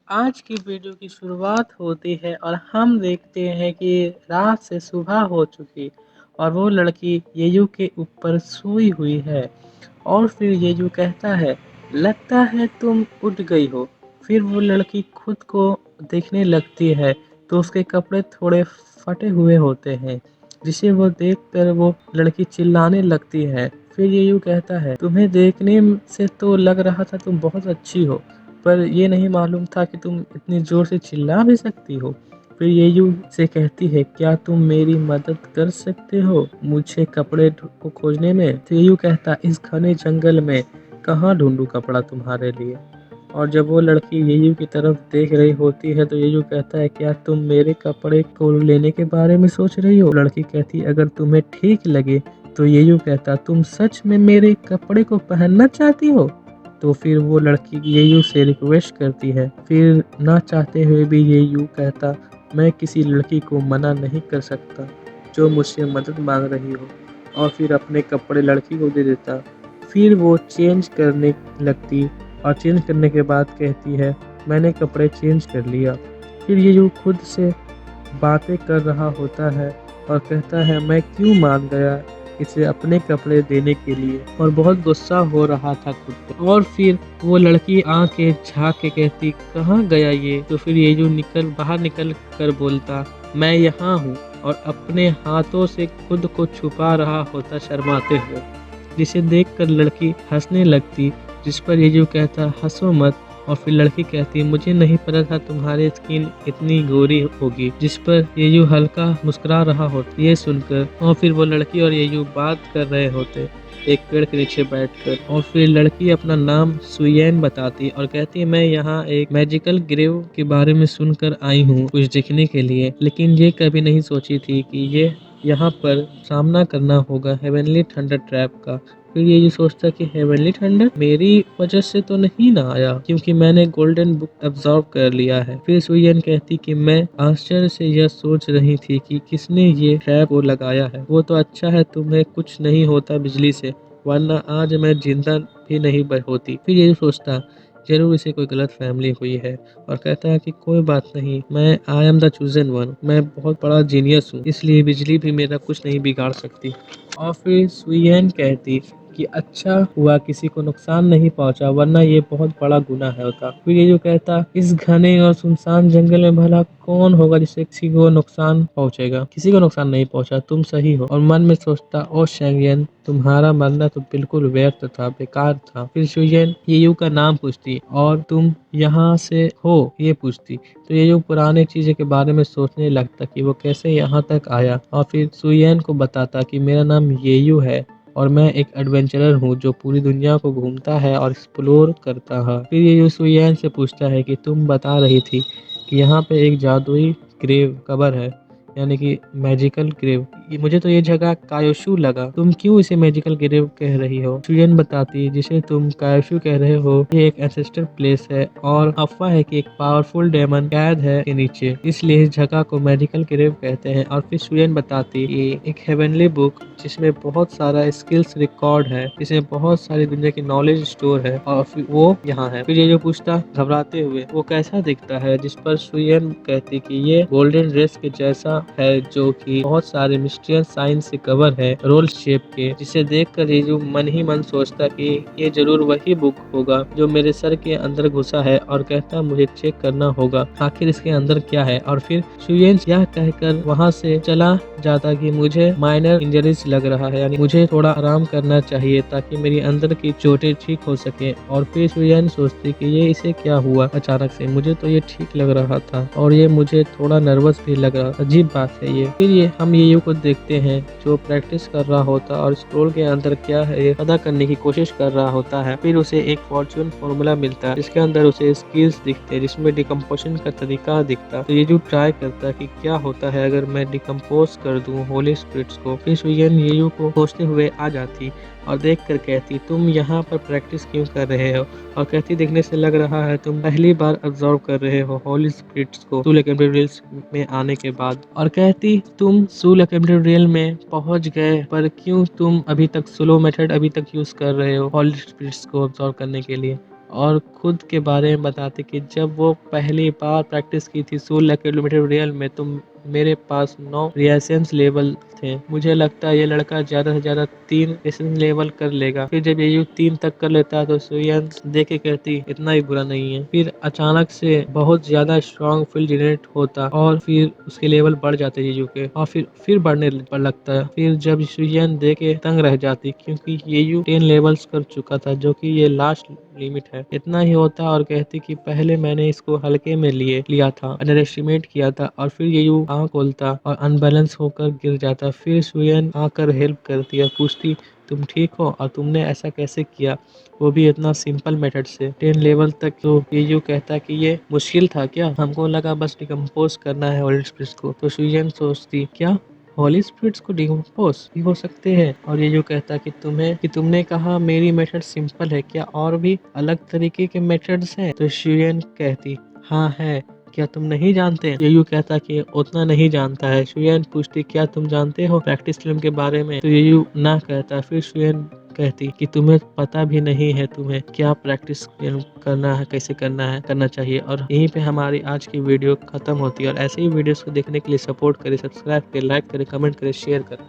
आज की वीडियो की शुरुआत होती है और हम देखते हैं कि रात से सुबह हो चुकी और वो लड़की येयू के ऊपर सोई हुई है। और फिर येयू कहता है, लगता है तुम उठ गई हो। फिर वो लड़की खुद को देखने लगती है तो उसके कपड़े थोड़े फटे हुए होते हैं, जिसे वो देखकर वो लड़की चिल्लाने लगती है। फिर येयू कहता है, तुम्हें देखने से तो लग रहा था तुम बहुत अच्छी हो, पर ये नहीं मालूम था कि तुम इतनी ज़ोर से चिल्ला भी सकती हो। फिर येयू से कहती है, क्या तुम मेरी मदद कर सकते हो मुझे कपड़े को खोजने में? तो येयू कहता, इस घने जंगल में कहाँ ढूंढूं कपड़ा तुम्हारे लिए? और जब वो लड़की येयू की तरफ देख रही होती है तो येयू कहता है, क्या तुम मेरे कपड़े को लेने के बारे में सोच रही हो? लड़की कहती, अगर तुम्हें ठीक लगे। तो येयू कहता, तुम सच में मेरे कपड़े को पहनना चाहती हो? तो फिर वो लड़की येयू से रिक्वेस्ट करती है। फिर ना चाहते हुए भी येयू कहता, मैं किसी लड़की को मना नहीं कर सकता जो मुझसे मदद मांग रही हो, और फिर अपने कपड़े लड़की को दे देता। फिर वो चेंज करने लगती और चेंज करने के बाद कहती है, मैंने कपड़े चेंज कर लिया। फिर येयू खुद से बातें कर रहा होता है और कहता है, मैं क्यों मान गया इसे अपने कपड़े देने के लिए, और बहुत गुस्सा हो रहा था खुद पे। और फिर वो लड़की आंखें झांक के कहती, कहाँ गया ये? तो फिर ये जो बाहर निकल कर बोलता, मैं यहाँ हूँ, और अपने हाथों से खुद को छुपा रहा होता शर्माते हुए, जिसे देखकर लड़की हंसने लगती, जिस पर ये जो कहता, हंसो मत। और फिर लड़की कहती, मुझे नहीं पता था तुम्हारी स्किन इतनी गोरी होगी, जिस पर येयू हल्का मुस्कुरा रहा होता ये सुनकर। और फिर वो लड़की और येयू बात कर रहे होते एक पेड़ के नीचे बैठकर। और फिर लड़की अपना नाम सुयेन बताती और कहती, मैं यहाँ एक मैजिकल ग्रेव के बारे में सुनकर आई हूँ कुछ देखने के लिए, लेकिन ये कभी नहीं सोची थी कि ये यहाँ पर सामना करना होगा हेवनली थंडर ट्रैप का। फिर ये सोचता कि हेवनली थंडर मेरी वजह से तो नहीं ना आया, क्योंकि मैंने गोल्डन बुक एब्जॉर्ब कर लिया है। फिर सुयन कहती कि मैं आश्चर्य से यह सोच रही थी कि किसने ये ट्रैप को लगाया है। वो तो अच्छा है तुम्हें कुछ नहीं होता बिजली से, वरना आज मैं जिंदा भी नहीं होती। फिर ये सोचता, जरूर इसे कोई गलत फैमिली हुई है, और कहता है कि कोई बात नहीं, मैं I am the chosen one, मैं बहुत बड़ा जीनियस हूँ, इसलिए बिजली भी मेरा कुछ नहीं बिगाड़ सकती। और फिर सुयेन कहती कि अच्छा हुआ किसी को नुकसान नहीं पहुंचा, वरना ये बहुत बड़ा गुनाह है होता। फिर ये जो कहता, इस घने और सुनसान जंगल में भला कौन होगा जिससे किसी को नुकसान पहुंचेगा? किसी को नुकसान नहीं पहुंचा, तुम सही हो। और मन में सोचता, ओ शेंगेन, तुम्हारा मरना तो बिल्कुल व्यर्थ था, बेकार था। फिर सुयेन येयू का नाम पूछती और तुम यहाँ से हो ये पूछती, तो ये जो पुराने चीज़ों के बारे में सोचने लगता कि वो कैसे यहाँ तक आया। और फिर सुयेन को बताता कि मेरा नाम येयू है और मैं एक एडवेंचरर हूँ जो पूरी दुनिया को घूमता है और एक्सप्लोर करता है। फिर ये सुयेन से पूछता है कि तुम बता रही थी कि यहाँ पे एक जादुई ग्रेव कबर है, यानी कि मैजिकल ग्रेव। मुझे तो ये जगह कायोशू लगा, तुम क्यों इसे मैजिकल ग्रेव कह रही हो? सुयेन बताती, जिसे तुम कायोशू कह रहे हो ये एक एंसेस्टर प्लेस है, और अफवाह है कि एक पावरफुल डेमन कैद है के नीचे, इसलिए इस जगह को मैजिकल ग्रेव कहते हैं। और फिर सुयेन बताती कि एक हेवनली बुक जिसमें बहुत सारा स्किल्स रिकॉर्ड है, जिसमें बहुत सारी दुनिया की नॉलेज स्टोर है, और फिर वो यहाँ है। फिर ये जो पूछता घबराते हुए, वो कैसा दिखता है? जिस पर सुयेन कहती कि ये गोल्डन ड्रेस के जैसा है, जो कि बहुत सारे मिस्टीरियस साइंस से कवर है, रोल शेप के, जिसे देखकर ये जो मन ही मन सोचता कि ये जरूर वही बुक होगा जो मेरे सर के अंदर घुसा है, और कहता मुझे चेक करना होगा आखिर इसके अंदर क्या है। और फिर सुयेन यह कहकर वहाँ से चला जाता कि मुझे माइनर इंजरीज लग रहा है, यानी मुझे थोड़ा आराम करना चाहिए ताकि मेरी अंदर की चोटें ठीक हो सके। और फिर सुयेन सोचती कि ये इसे क्या हुआ अचानक से, मुझे तो ये ठीक लग रहा था और ये मुझे थोड़ा नर्वस भी लग रहा, अजीब बात है ये। फिर ये हम येयू को देखते हैं जो प्रैक्टिस कर रहा होता और स्क्रोल के अंदर क्या है ये पता करने की कोशिश कर रहा होता है। फिर उसे एक फॉर्चून फॉर्मूला मिलता है जिसके अंदर उसे स्किल्स दिखते हैं, जिसमें डिकम्पोजिशन का तरीका दिखता। तो ये जो ट्राई करता है कि क्या होता है अगर मैं डिकम्पोज कर दूं होली स्पिरिट्स को। फिर सुयेन येयू को सोचते हुए आ जाती और देख कर कहती, तुम यहाँ पर प्रैक्टिस क्यों कर रहे हो? और कहती, देखने से लग रहा है तुम पहली बार ऑब्जर्व कर रहे हो होली स्पिरिट्स को सूल एकेडमी रियल्स में आने के बाद। और कहती, तुम सूल एकेडमी रियल में पहुंच गए, पर क्यों तुम अभी तक स्लो मेथड अभी तक यूज कर रहे हो होली स्पिरिट्स को ऑब्जर्व करने के लिए? और खुद के बारे में बताते कि जब वो पहली बार प्रैक्टिस की थी 16 किलोमीटर रियल में, तो मेरे पास 9 रिएक्शंस लेवल थे। मुझे लगता है ये लड़का ज़्यादा से ज़्यादा 3 रिएक्शन लेवल कर लेगा। फिर जब ये 3 तक कर लेता है तो सुयन देख के कहती इतना ही बुरा नहीं है। फिर अचानक से बहुत ज़्यादा स्ट्रॉन्ग फील्ड जनरेट होता और फिर उसके लेवल बढ़ जाते येयू के, और फिर बढ़ने पर लगता है। फिर जब सुयन देख के तंग रह जाती क्योंकि येयू 10 लेवल्स कर चुका था, जो कि ये लास्ट लिमिट है। इतना ही होता और कहती कि पहले मैंने इसको हल्के में लिया था, अंडर एस्टिमेट किया था, और फिर येयू आँख खोलता और अनबैलेंस होकर गिर जाता। फिर सुयन आकर हेल्प करती और पूछती तुम ठीक हो और तुमने ऐसा कैसे किया, वो भी इतना सिंपल मेथड से 10 लेवल तक। तो येयू कहता कि ये मुश्किल था क्या, हमको लगा बस डिकम्पोज करना है होली स्पिरिट्स को। तो सुयन सोचती क्या होली स्पिरिट्स को डिकम्पोज भी हो सकते हैं, और ये जो कहता कि तुमने कहा मेरी मेथड सिंपल है, क्या और भी अलग तरीके के मेथड्स हैं। तो शुयन कहती हाँ है, क्या तुम नहीं जानते। येयू कहता कि उतना नहीं जानता है। शुयन पूछती क्या तुम जानते हो प्रैक्टिस फिल्म के बारे में। तो येयू ना कहता। फिर शुयन कहती कि तुम्हें पता भी नहीं है तुम्हें क्या प्रैक्टिस करना है, कैसे करना चाहिए। और यहीं पे हमारी आज की वीडियो खत्म होती है। और ऐसे ही वीडियोस को देखने के लिए सपोर्ट करें, सब्सक्राइब करें, लाइक करें, कमेंट करें, शेयर करें।